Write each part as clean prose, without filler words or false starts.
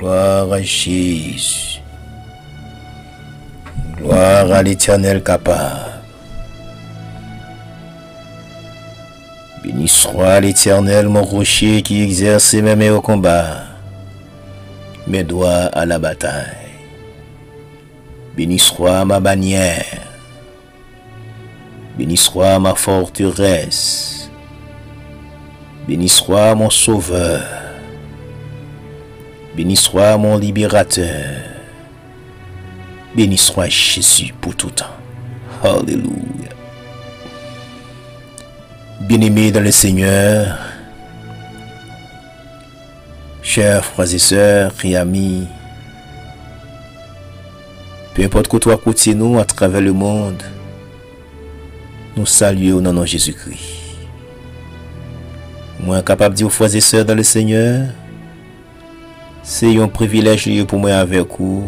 Gloire à Jésus. Gloire à l'Éternel capable. Béni soit l'Éternel, mon rocher, qui exerce mes mains au combat, mes doigts à la bataille. Béni soit ma bannière. Béni soit ma forteresse. Béni soit mon sauveur. Béni soit mon libérateur. Béni soit Jésus pour tout temps. Alléluia. Bien-aimés dans le Seigneur, chers frères et sœurs et amis, peu importe que toi côté nous à travers le monde, nous saluons au nom de Jésus-Christ. Moi capable de dire aux frères et sœurs dans le Seigneur, c'est un privilège pour moi avec vous,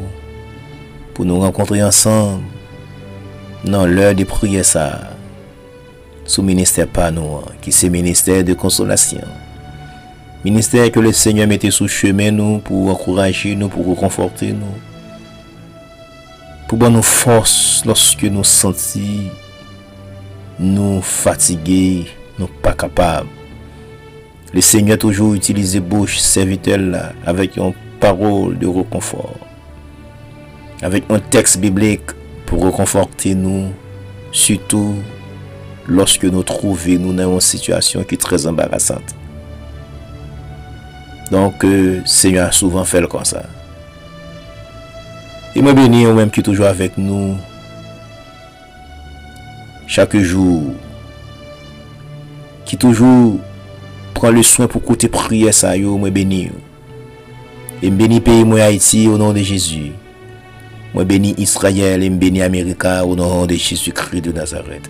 pour nous rencontrer ensemble dans l'heure de prière ça. Sous ministère pas nous, qui c'est ministère de consolation. Ministère que le Seigneur mettait sous chemin nous pour encourager nous, pour réconforter nous. Pour donner nous force lorsque nous sentons nous fatigués, nous pas capables. Le Seigneur toujours utilise bouche serviteur là avec une parole de réconfort. Avec un texte biblique pour réconforter nous, surtout lorsque nous trouvons nous dans une situation qui est très embarrassante. Donc, Seigneur a souvent fait comme ça. Et moi béni, ou même qui est toujours avec nous, chaque jour, qui toujours prend le soin pour côté prière ça, moi béni. Et béni pays moi Haïti au nom de Jésus. Moi béni Israël et béni Amérique au nom de Jésus-Christ de Nazareth.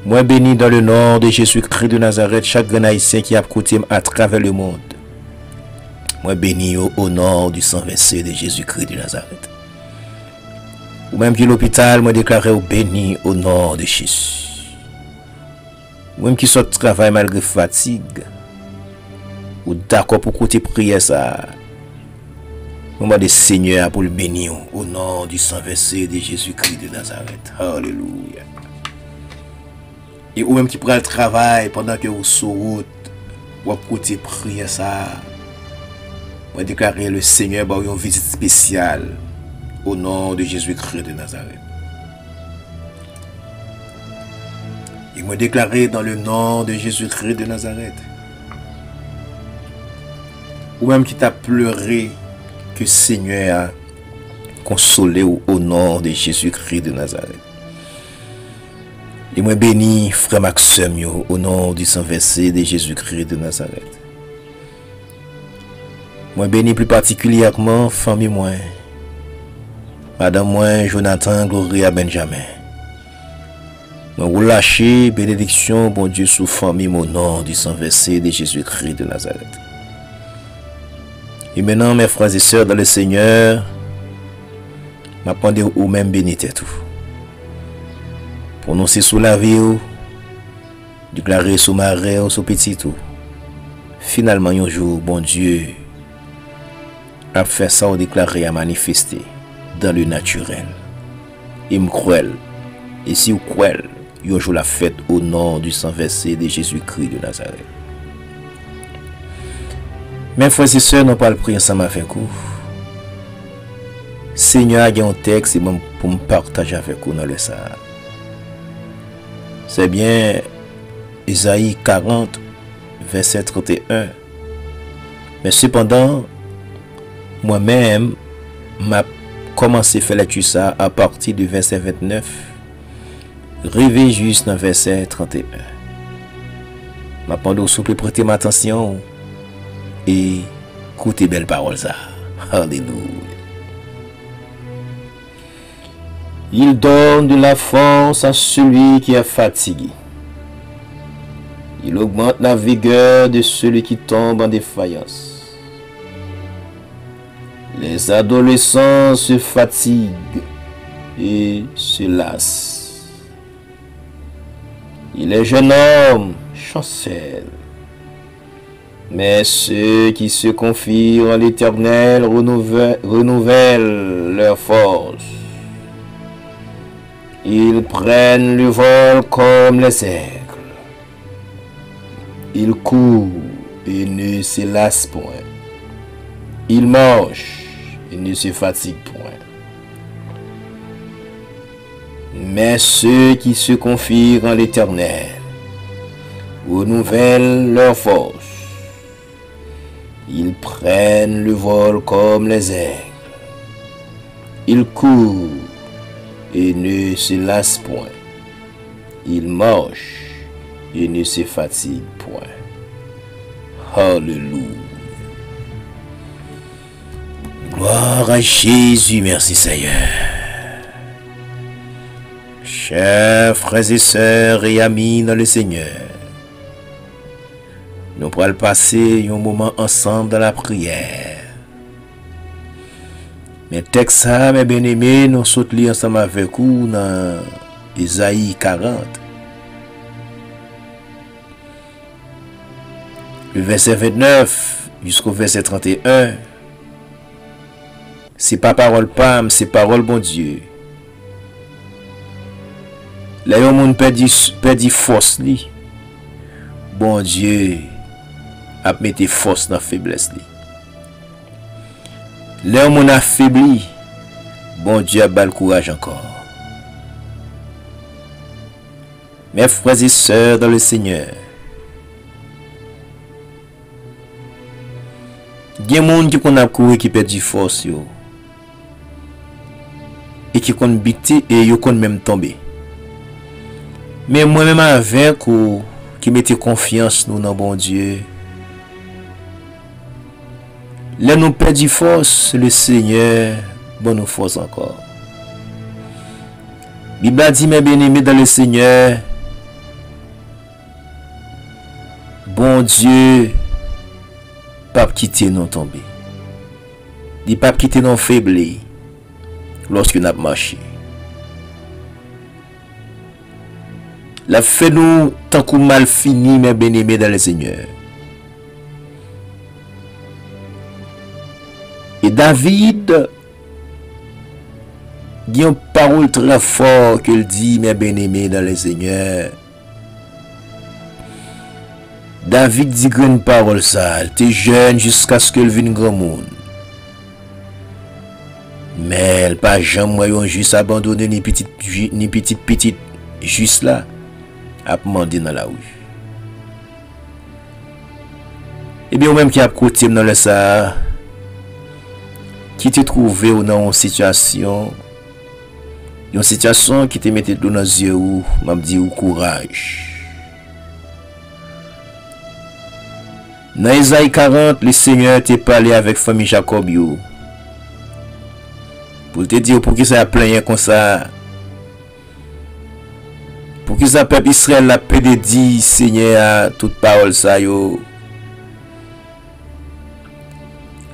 Moi béni dans le nom de Jésus-Christ de Nazareth, chaque grand haïtien qui a côté à travers le monde. Moi béni au nom du sang versé de Jésus-Christ de Nazareth. Ou même qui l'hôpital, moi déclaré au béni au nom de Jésus. Ou même qui sort de travail malgré fatigue. Ou d'accord pour côté prière ça. Moi de Seigneur pour le bénir au nom du sang versé de Jésus-Christ de Nazareth. Alléluia. Et ou même qui prend le travail pendant que vous sur route, ou côté prière ça. Moi déclarer le Seigneur par une visite spéciale au nom de Jésus-Christ de Nazareth. Et moi déclarer dans le nom de Jésus-Christ de Nazareth. Ou même qui t'a pleuré que Seigneur a consolé au nom de Jésus-Christ de Nazareth. Et moi béni frère Maxime au nom du sang versé de Jésus-Christ de Nazareth. Moi béni plus particulièrement famille moi. Madame moi Jonathan Gloria Benjamin. Moi vous lâchez bénédiction bon Dieu sous famille au nom du sang versé de Jésus-Christ de Nazareth. Et maintenant mes frères et sœurs dans le Seigneur, m'appendez ou même bénité tout. Prononcer sous la vie, déclarer sous marais ou sous petit tout. Finalement, un jour, bon Dieu a fait ça ou déclaré à manifester dans le naturel. Il me croit. Et si vous croyez, un jour la fête au nom du sang versé de Jésus-Christ de Nazareth. Mes frères et sœurs, nous parlons prier ensemble avec vous. Seigneur, il y a un texte pour me partager avec vous dans le Sahara. C'est bien Isaïe 40, verset 31. Mais cependant, moi-même, m'a commencé à faire lecture ça à partir du verset 29. Rêver juste dans verset 31. M'a pendant souple prêter ma attention et écoutez belle parole ça. Alléluia. Il donne de la force à celui qui est fatigué. Il augmente la vigueur de celui qui tombe en défaillance. Les adolescents se fatiguent et se lassent. Et les jeunes hommes chancellent. Mais ceux qui se confient en l'Éternel renouvellent leur force. Ils prennent le vol comme les aigles. Ils courent et ne se lassent point. Ils marchent et ne se fatiguent point. Mais ceux qui se confient en l'Éternel renouvellent leur force. Ils prennent le vol comme les aigles. Ils courent et ne se lassent point. Ils marchent et ne se fatiguent point. Alléluia. Gloire à Jésus, merci Seigneur. Chers frères et sœurs et amis dans le Seigneur, nous pourrons passer un moment ensemble dans la prière. Mais texte ça, mes bien-aimés, nous sautons ensemble avec vous dans Isaïe 40. Le verset 29 jusqu'au verset 31. C'est pas parole pam, c'est parole bon Dieu. Là, yon moun perdi force li. Bon Dieu a mette force dans faiblesse li. Là, moun affaibli. Bon Dieu a bal courage encore. Mes frères et sœurs dans le Seigneur, gen moun qui kon ap courir qui perdi force yo. Et qui kon biti et yo kon même tomber. Mais moi-même avec ou qui mettez confiance nous dans bon Dieu. Là nous perdons force, le Seigneur bon nous force encore. Bible a dit mes bien-aimés dans le Seigneur, bon Dieu pas quitter nous tomber. Il pas quitter nous faiblir lorsque nous avons marché. La fait nous tant qu'on mal fini, mes bien-aimés dans le Seigneur. Et David, il y a une parole très forte qu'il dit, mes bien-aimés dans le Seigneur. David dit une parole ça, t'es jeune jusqu'à ce qu'elle vienne grand monde. Mais elle pas jamais juste abandonné ni petite juste là. A demandé dans la rue. Et bien, ou même qui a côté dans le ça, qui te trouvé dans une situation qui te mettait dans les yeux ou m'a dit ou courage. Dans Isaïe 40, le Seigneur t'a parlé avec famille Jacob yo. Pour te dire pour qui ça a plaigné comme ça. Pour que ça peuple Israël la paix de dit Seigneur à toute parole ça yo.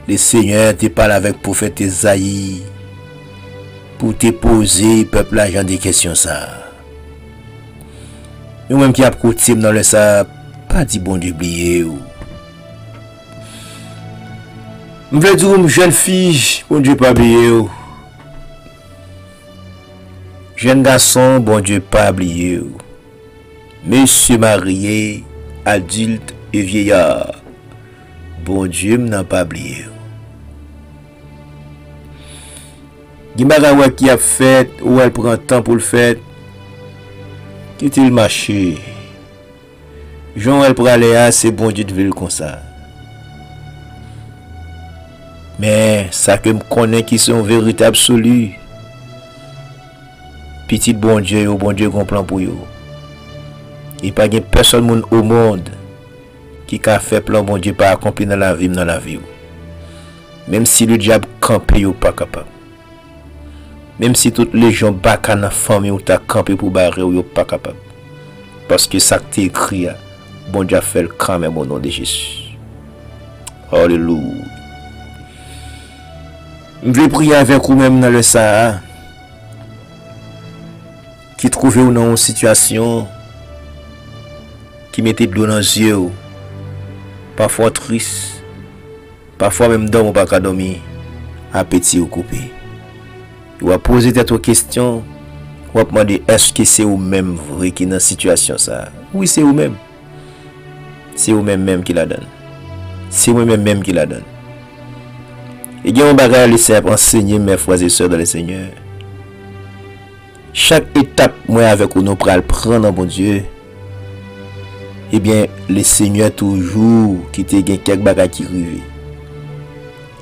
Le Seigneur te parle avec prophète Isaïe pour te poser peuple la genre des questions ça. Nous même qui a côté dans le ça pas dit bon Dieu oublier ou. Je veux dire jeune fille bon Dieu pas oublier ou. Jeune garçon, bon Dieu, pas oublié. Monsieur marié, adulte et vieillard, bon Dieu, n'a pas oublié. Gimara qui a fait, ou elle prend temps pour le faire, quitte le marché. Jean, elle prend aller c'est bon Dieu de ville comme ça. Mais ça que me connaît qui sont vérité absolue. Petit bon Dieu comprend pour vous. Il n'y a pas de personne au monde qui a fait plan bon Dieu pas accomplir dans la vie. Même si le diable campé ou pas capable. Même si toutes les gens baka dans la famille ou ta campé pour barrer ou pas capable. Parce que ça qui écrit, bon Dieu a fait le camp même au nom de Jésus. Alléluia. Je vais prier avec vous même dans le Sahara. Qui trouvait ou dans une situation qui mettait de l'eau dans les yeux parfois triste, parfois même dormir ou pas qu'à dormir, appétit ou coupé. Ou va poser cette question, ou va demander est-ce que c'est vous-même vrai qui est dans cette situation ça? Oui, c'est vous-même. C'est vous-même qui la donne. C'est vous-même même qui la donne. Et il y a un bagage simple enseigner mes frères et sœurs dans le Seigneur. Chaque étape, moi avec nous pral prendre en bon Dieu. Eh bien, le Seigneur toujours qui te gagne quelques bagages qui arrivent.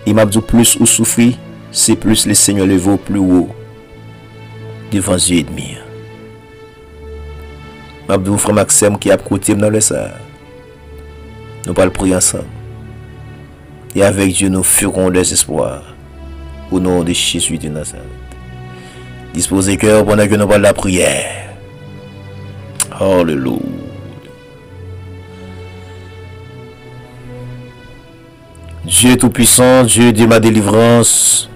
Il m'a dit plus ou souffrir, c'est plus le Seigneur le vaut plus haut devant Dieu et demi. M'a dit frère Maxime qui a côté dans le ça. Nous parlons prier ensemble. Et avec Dieu, nous ferons des espoirs. Au nom de Jésus de Nazareth. Disposez cœur pendant que nous parlons de la prière. Alléluia. Dieu Tout-Puissant, Dieu de ma délivrance,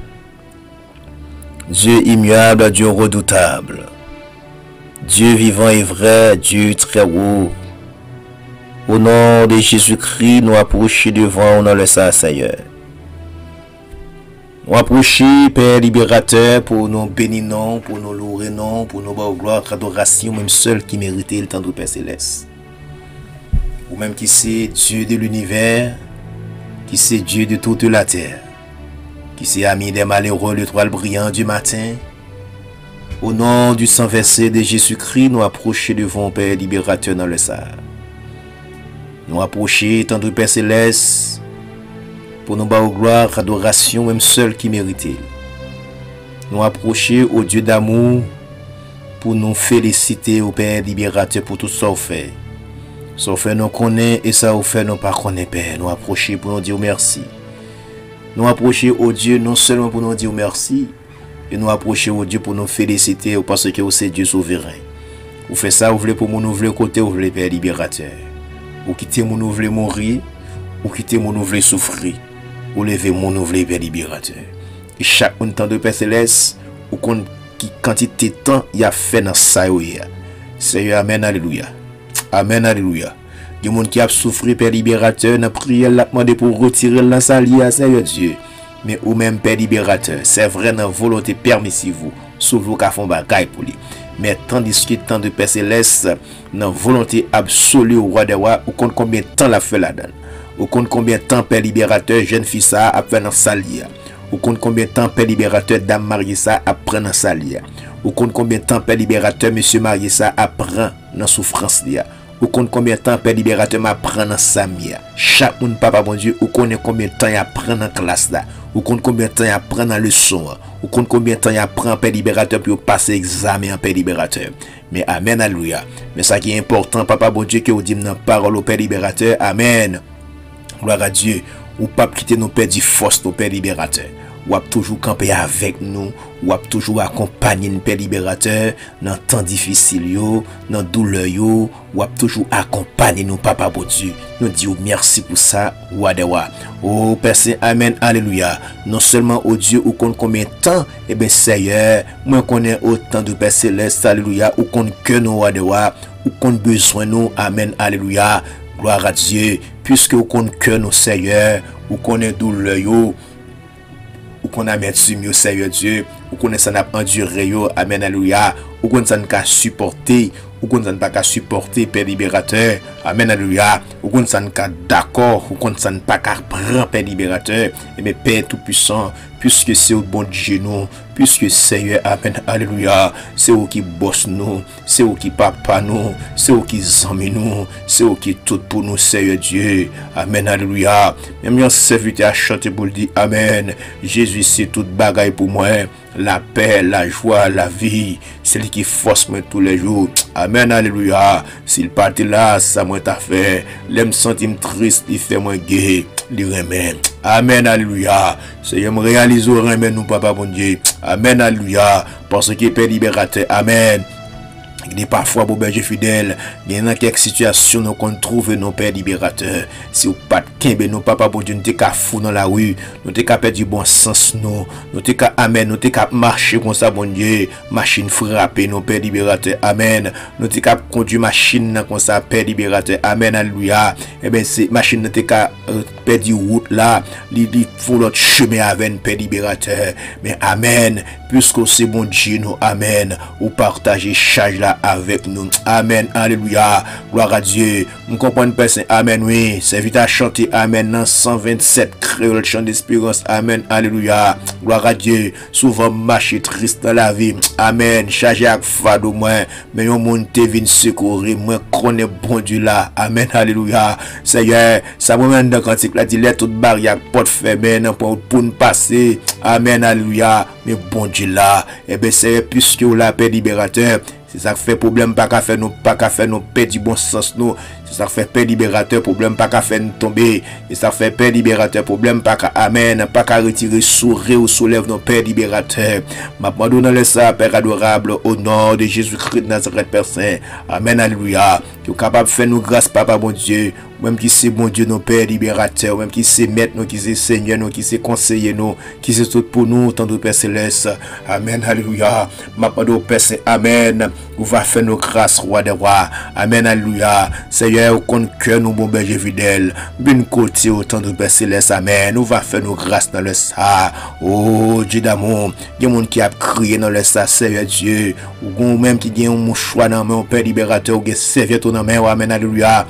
Dieu immuable, Dieu redoutable, Dieu vivant et vrai, Dieu très haut. Au nom de Jésus-Christ, nous approchons devant nous le Seigneur. Nous approchons, Père libérateur, pour nous bénir, pour nous louer, pour nous avoir gloire, adoration, même seul qui méritait le temps de Père Céleste. Ou même qui c'est Dieu de l'univers, qui c'est Dieu de toute la terre, qui c'est ami des malheureux, l'étoile brillante du matin. Au nom du sang versé de Jésus-Christ, nous approchons devant Père libérateur dans le Seigneur. Nous approcher tant de Père Céleste pour nous avoir gloire, adoration, même seul qui méritait. Nous approcher au Dieu d'amour pour nous féliciter au Père libérateur pour tout ça au fait. Ça fait nous connaît et ça au fait nous pas connaît Père. Nous approcher pour nous dire merci. Nous approcher au Dieu non seulement pour nous dire merci, et nous approcher au Dieu pour nous féliciter parce que c'est Dieu souverain. Vous faites ça, vous voulez pour nous voulez côté, vous voulez Père libérateur. Ou quitter mon voulez mourir, ou quitter mon voulez souffrir, ou lever mon voulez Père libérateur. Et chaque temps de Père Céleste, ou qui quantité de temps il a fait dans ça. Seigneur, amen, alléluia. Amen, alléluia. Il y a des gens qui a souffert, Père libérateur, dans la prière, l'a demandé pour retirer la salie à Seigneur Dieu. Mais ou même Père libérateur, c'est vrai dans la volonté permissive, sauf vous qui font bagaille pour lui. Mais tandis que tant de Père Céleste, dans la volonté absolue au roi des rois, ou compte combien de temps la fait la donne. Ou compte combien de temps Père libérateur, jeune fille ça, a fait dans salie. Ou compte combien de temps Père libérateur, dame mariée ça, a pris dans salie. Ou compte combien de temps Père libérateur, monsieur marié ça, a pris dans souffrance. Ou compte combien de temps Père libérateur m'a prend dans Samia. Chaque monde papa bon Dieu, ou connaît combien de temps il apprend dans classe là. Ou compte combien de temps il apprend dans leçon. Ou compte combien de temps il apprend Père libérateur pour passer examen en Père libérateur. Mais amen alléluia. Mais ça qui est important papa bon Dieu que vous dit dans parole au Père libérateur. Amen. Gloire à Dieu. Ou pas quitter nos pères du force nos Père libérateur. Ou a toujours camper avec nous, ou a toujours accompagner le Père libérateur dans temps difficile yo, dans douleur yo, ou a toujours accompagner nous papa bon Dieu. Nous disons merci pour ça, wadewa. Oh Père Saint, amen, alléluia. Non seulement au Dieu ou compte combien de temps, eh bien Seigneur, moi connais autant de Père Céleste, alléluia, ou compte que nous wadewa, ou compte besoin nous, amen, alléluia. Gloire à Dieu, puisque ou compte que nous Seigneur, ou connais douleur yo, ou qu'on a mis mieux Seigneur Dieu, ou qu'on a enduré yo, amen alléluia, ou qu'on a supporté, ou qu'on n'a pas supporter Père libérateur, amen alléluia, ou qu'on n'a d'accord, ou qu'on n'a pas prendre Père libérateur, et mais Père tout puissant, puisque c'est au bon Dieu nous, puisque Seigneur, amen alléluia, c'est où qui bosse nous, c'est où qui papa nous, c'est où qui zami nous, c'est où qui tout pour nous Seigneur Dieu, amen alléluia. Même un serviteur à chanter pour le dire amen. Jésus c'est toute bagaille pour moi, la paix, la joie, la vie, c'est lui qui force moi tous les jours. Amen, alléluia. S'il partit là, ça m'a fait. L'aime sentir triste, il fait moi gai. Il remet. Amen, alléluia. Seigneur, me réalise remet nous, papa bon Dieu. Amen, alléluia. Parce que Père libérateur. Amen. Et parfois, bon berger fidèle, il y a quelques situations nous qu'on trouve nos pères libérateurs. Si vous pas de kembe, nos papa, bon Dieu, nous t'es qu'à fou dans la rue, nous t'es qu'à perdre du bon sens, nous t'es qu'à amen, nous t'es qu'à marcher comme ça, bon Dieu, machine frappée, nos pères libérateurs, amen. Nous t'es qu'à conduire machine comme ça, père libérateur, amen, alléluia. Eh bien, c'est machine, nous t'es qu'à perdre route là, il faut l'autre chemin avec père libérateur. Mais amen, puisque c'est bon Dieu, nous, amen, ou partager charge là avec nous. Amen. Alléluia. Gloire à Dieu. Nous comprenons personne. Amen. Oui. C'est vite à chanter. Amen. Dans 127 créole chant d'espérance. Amen. Alléluia. Gloire à Dieu. Souvent marcher triste dans la vie. Amen. Chargé avec fado moi. Mais yon moun te vin secourir. Moi connais bon Dieu là. Amen. Alléluia. Seigneur. Ça me mène dans le cantique là. Dit les toutes barrières porte fermées. Pour nous passer. Amen. Alléluia. Mais bon Dieu là. Eh bien c'est puisque la paix libérateur. C'est ça qui fait problème, pas qu'à faire nous perdre du bon sens nous. C'est ça qui fait paix libérateur, problème pas qu'à faire nous tomber. C'est ça qui fait paix libérateur, problème pas qu'à amen, pas qu'à retirer sourire ou soulève nos pères libérateurs. Ma donne le ça, Père adorable, au nom de Jésus-Christ de Nazareth, Père Saint. Amen, alléluia. Tu es capable de faire nous grâce, Papa, bon Dieu. Même qui c'est bon Dieu, nos pères libérateurs, même qui c'est maître, nous, qui c'est Seigneur, nous, qui c'est conseiller, nous, qui c'est tout pour nous, tant de Père Céleste. Amen, alléluia. Ma parole, Père Saint, amen. Vous va faire nos grâces, roi des rois. Amen, alléluia. Seigneur, au compte cœur, nous, bon berger fidèle. Bien côté, autant de Père Céleste, amen. Nous va faire nos grâces dans le ça. Oh, Dieu d'amour. Il y a des gens qui a crié dans le ça, Seigneur Dieu. Ou même qui a un mouchoir dans main, Père libérateur, ou qui serviette dans main, amen, alléluia.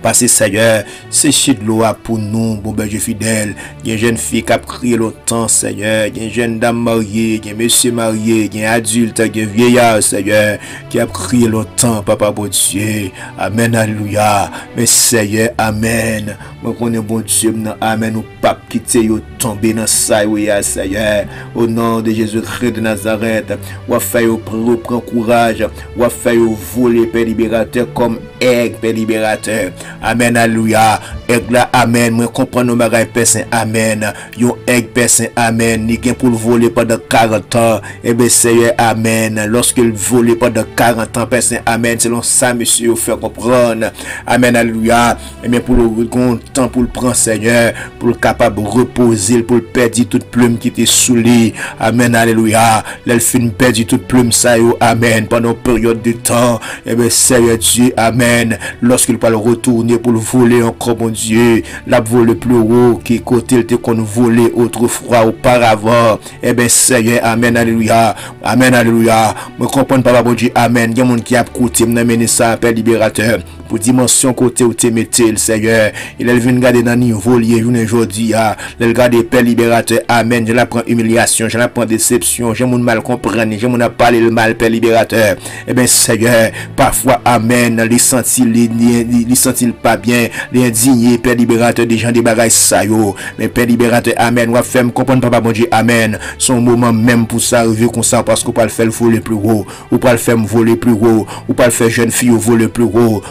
Parce que Seigneur, c'est chez de l'eau pour nous, bon berger fidèle. Il y a une jeune fille qui a crié longtemps, Seigneur. Il y a une jeune dame mariée, il y a un monsieur marié, il y a un adulte, il y a un vieillard, Seigneur, qui a crié longtemps, Papa bon Dieu. Amen, alléluia. Mais Seigneur, amen. Moi, qu'on est bon Dieu, amen. Ou pas quitter, ou tomber dans ça, oui, Seigneur. Au nom de Jésus-Christ de Nazareth, ou fait prendre courage, ou fait voler, Père libérateur, comme aigle, Père libérateur. Amen, alléluia. Aigle là, amen. Moi, comprends nos bagages, Père Saint, amen. Yon aigle, Père Saint, amen. Ni gain pour le voler pendant 40 ans. Eh bien, Seigneur, amen. Lorsqu'il volait pendant 40 ans, Père Saint, amen. Selon ça, monsieur, vous fait comprendre. Amen, alléluia. Eh bien, pour le temps, pour le prendre, Seigneur, pour le capable de reposer, pour le perdre toute plume qui était sous lui. Amen, alléluia. L'elfine perdre toute plume, ça, yo, amen. Pendant une période de temps, eh bien, Seigneur Dieu, amen. Lorsqu'il parle retourner pour le voler encore, mon Dieu, la vol plus haut qui côté il te qu'on volé autrefois auparavant. Eh bien, Seigneur, amen, alléluia. Amen, alléluia. Je comprends, Papa, bon Dieu, amen. Il y a un monde qui a côté, m'amener ça, Père libérateur. Pour dimension côté où tu mettez le Seigneur. Il est venu garder dans le niveau lié aujourd'hui. Il garde Père libérateur. Amen. Je la prends humiliation. Je la prends déception. Je mon mal comprendre. Je mon a parlé le mal, Père libérateur. Eh bien, Seigneur, parfois, amen. Les sentir pas bien. Les indigner, Père libérateur, des gens des bagages ça yo. Mais Père libérateur, amen. Ou faire me comprendre, Papa, bon Dieu, amen. Son moment même pour ça arriver comme ça. Parce qu'on peut le faire voler plus haut. Ou pas le faire voler plus haut. Ou pas le faire jeune fille voler plus haut.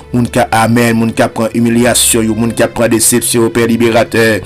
Amen, moun qui prend humiliation, moun qui prend déception, Père libérateur.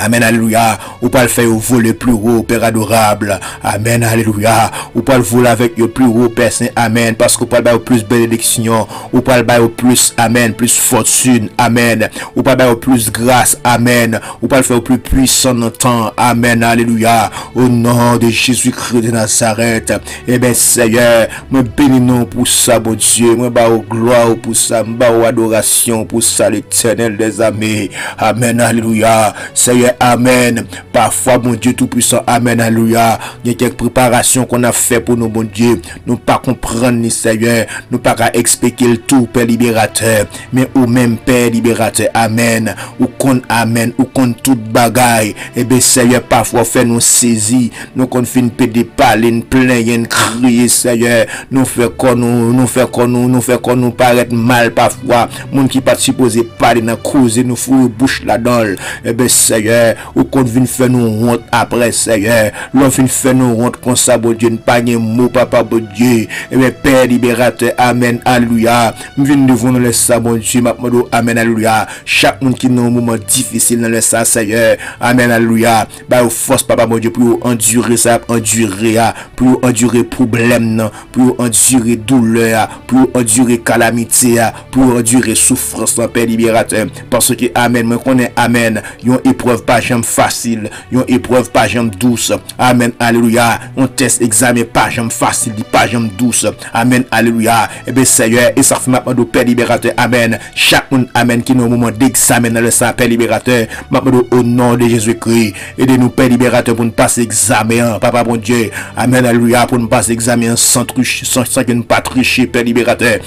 Amen, alléluia. Ou pas le faire au vol le plus haut, Père adorable. Amen, alléluia. Ou pas le voler avec le plus haut, Père Saint. Amen. Parce qu'on pas le plus bénédiction. Ou pas le au plus, amen, plus fortune. Amen. Ou pas le plus grâce. Amen. Ou pas le faire au plus puissant dans le temps. Amen, alléluia. Au nom de Jésus-Christ de Nazareth. Eh bien, Seigneur, me bénis pour ça, bon Dieu. Me bas au gloire pour ça. Me bas au adoration pour ça, l'Éternel des armées. Amen, alléluia. Seigneur, amen. Parfois, mon Dieu tout-puissant, amen, alléluia. Il y a quelques préparations qu'on a fait pour nous, mon Dieu. Nous pas comprendre, ni Seigneur. Nous pas expliquer le tout, Père libérateur. Mais au même Père libérateur, amen. Ou qu'on amen, ou qu'on tout bagaille. Eh bien, Seigneur, parfois, fait nous saisir. Nous qu'on fait une pédé parler, une plainte, une crier, Seigneur. Nous fait qu'on nous paraît mal parfois. Moun qui pas supposé parler dans cause, nous fout bouche là-dedans. Eh bien, Seigneur, Seigneur, ou qu'on vient faire nous honte après, Seigneur. L'on vient faire nous honte comme ça, bon Dieu, ne pas un mot, papa, bon Dieu. Et bien, Père libérateur, amen, alléluia. Nous venons devant nous laisser ça, bon Dieu, amen, alléluia. Chaque monde qui est dans un moment difficile, dans le ça, Seigneur, amen, alléluia. Bah, force, papa, bon Dieu, pour endurer ça, pour endurer problème, pour endurer douleur, pour endurer calamité, pour endurer souffrance, Père libérateur. Parce que, amen, moi connais, amen, yon épreuve pas jamais facile, yon épreuve pas jamais douce, amen, alléluia. On test examen pas jamais facile, pas jamais douce, amen, alléluia. Et bien, Seigneur, et ça fait maintenant de Père libérateur, amen. Chaque monde, amen, qui est au moment d'examen dans le sang, Père libérateur, maintenant au nom de Jésus-Christ, aidez-nous, Père libérateur, pour nous passer examen, papa, bon Dieu, amen, alléluia, pour nous passer examen sans tricher, sans que nous pas tricher, Père libérateur.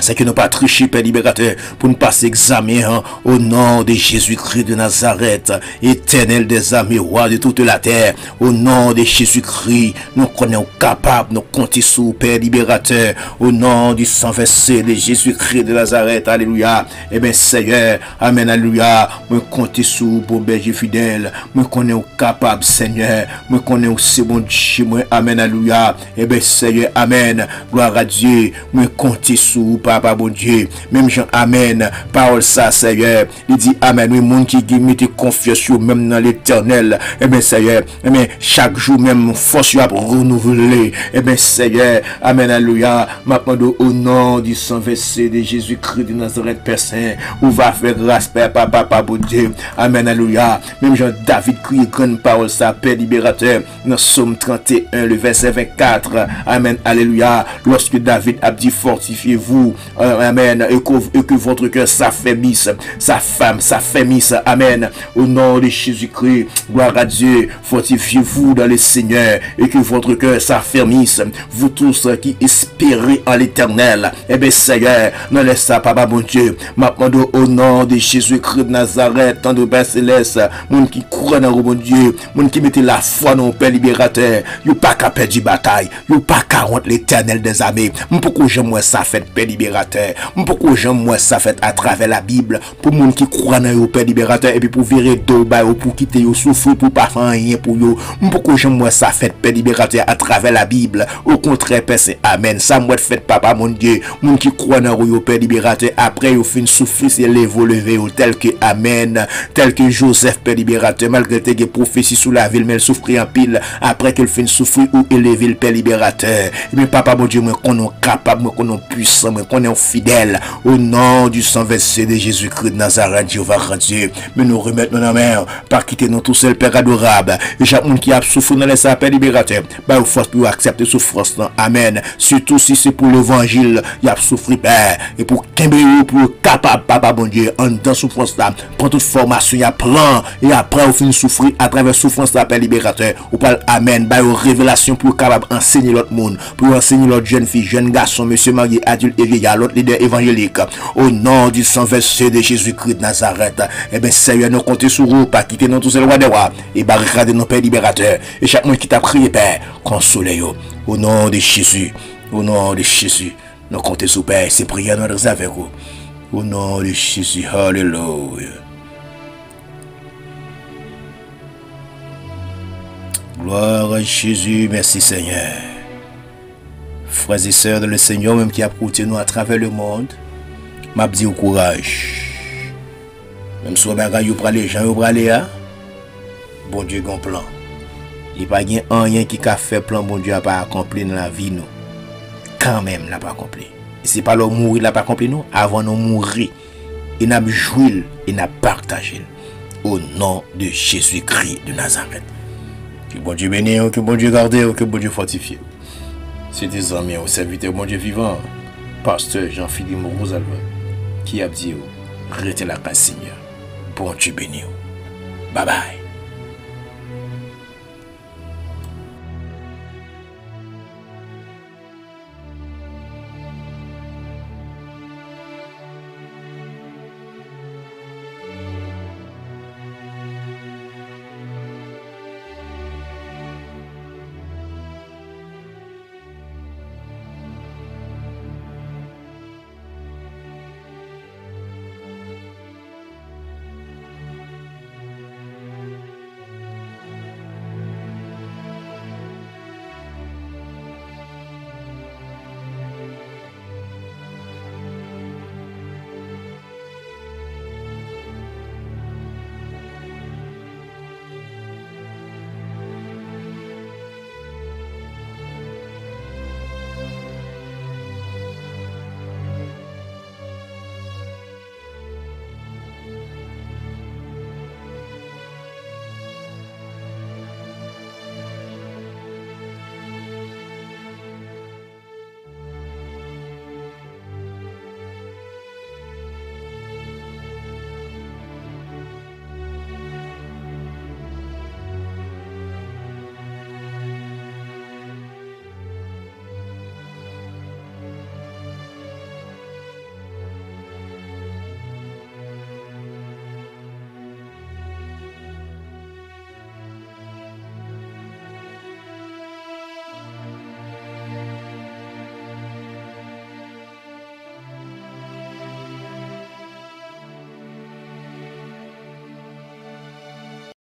C'est que nous pas tricher, Père libérateur, pour nous passer examen au nom de Jésus-Christ de Nazareth, éternel des armées, roi de toute la terre. Au nom de Jésus-Christ, nous connaissons capables, nous comptons sur Père libérateur, au nom du sang versé de Jésus-Christ de Nazareth, alléluia. Eh bien, Seigneur, amen, alléluia. Nous comptons sur bon berger fidèle, nous connaissons capables, Seigneur, nous connaissons aussi bon Dieu, amen, alléluia. Eh bien, Seigneur, amen, gloire à Dieu, nous comptons sur papa bon Dieu, même Jean, amen, parole ça, Seigneur, il dit amen, oui, monde qui mette confiance même dans l'éternel, eh bien, Seigneur, eh bien, chaque jour même, force à renouveler, eh bien, Seigneur, amen, alléluia, maintenant, au nom du sang versé de Jésus-Christ de Nazareth, Père Saint, où va faire grâce, Père, papa, bon Dieu, amen, alléluia, même Jean, David crie grande parole ça, Père libérateur, dans Somme 31, le verset 24, amen, alléluia, lorsque David a dit, fortifiez-vous, amen, et que votre cœur s'affermisse, sa femme s'affermisse, amen, au nom de Jésus-Christ, gloire à Dieu, fortifiez-vous dans le Seigneur, et que votre cœur s'affermisse, vous tous qui espérez en l'éternel, et bien Seigneur, ne laisse ça, papa mon Dieu, maintenant au nom de Jésus-Christ de Nazareth, tant de Père Céleste, monde qui croit dans mon Dieu, monde qui mettait la foi dans le Père libérateur, you pas qu'à perdre du bataille, you pas qu'à rentrer l'éternel des armées, pourquoi j'aime ça fait Père libérateur, pourquoi j'aime ça fait à travers la Bible, pour monde qui croit dans le Père libérateur, et puis pour virer d'eau, pour quitter yo souffrir, pour pas faire rien pour yo, pourquoi j'aime ça fait Père libérateur à travers la Bible, au contraire, Père c'est amen, ça moi fait papa mon Dieu, monde qui croit dans le Père libérateur, après yo fin souffrir, c'est lever tel que amen, tel que Joseph Père libérateur, malgré tes prophéties sous la ville, mais il souffrit en pile, après qu'il fin souffrir ou élever le Père libérateur, mais papa mon Dieu, moi qu'on est capable, moi qu'on est puissant, moi qu'on est fidèle, au nom du sang versé de Jésus-Christ de Nazareth, Dieu va rendre Dieu, mais nous remettre nos mains, par quitter nous tout seul, Père adorable, et chaque monde qui a souffert dans les Père libérateur, bah, il faut pour accepter souffrance, amen, surtout si c'est pour l'évangile, il a souffert, Père, et pour qu'un pour capable, papa bon Dieu, en dans souffrance là, prend toute formation, il apprend, et après, au fin de souffrir, à travers souffrance, Père libérateur, ou parle amen, bah, une révélation pour capable enseigner l'autre monde, pour enseigner l'autre jeune fille, jeune garçon, monsieur marié, adulte et vieillard, l'autre leader évangélique, au nom du sang versé de Jésus-Christ de Nazareth, et bien, Seigneur, nous comptons sur vous, pas quitter nous tous les rois des rois, et barricader nos Père libérateur, et chaque monde qui t'a prié, Père, consolez-vous, au nom de Jésus, au nom de Jésus, nous comptons sur Père, c'est prière nous réserve avec vous, au nom de Jésus, alléluia. Gloire à Jésus, merci Seigneur. Frères et sœurs de le Seigneur, même qui a porté nous à travers le monde, m'a dit au courage. Même si vous avez les gens, vous allez là, bon Dieu a un plan. Il n'y a pas rien qui a fait plan, bon Dieu n'a pas accompli dans la vie, nous. Quand même, n'a pas accompli. Ce n'est pas le mourir, il n'a pas accompli, nous. Avant de mourir, il n'a joué, il n'a partagé. Au nom de Jésus-Christ de Nazareth. Que bon Dieu bénisse, que bon Dieu garde, que bon Dieu fortifie. C'est des amis au serviteur bon Dieu vivant, pasteur Jean-Philippe Rosalva, qui a dit, restez la grâce Seigneur. Bon Dieu bénisse. Bye bye.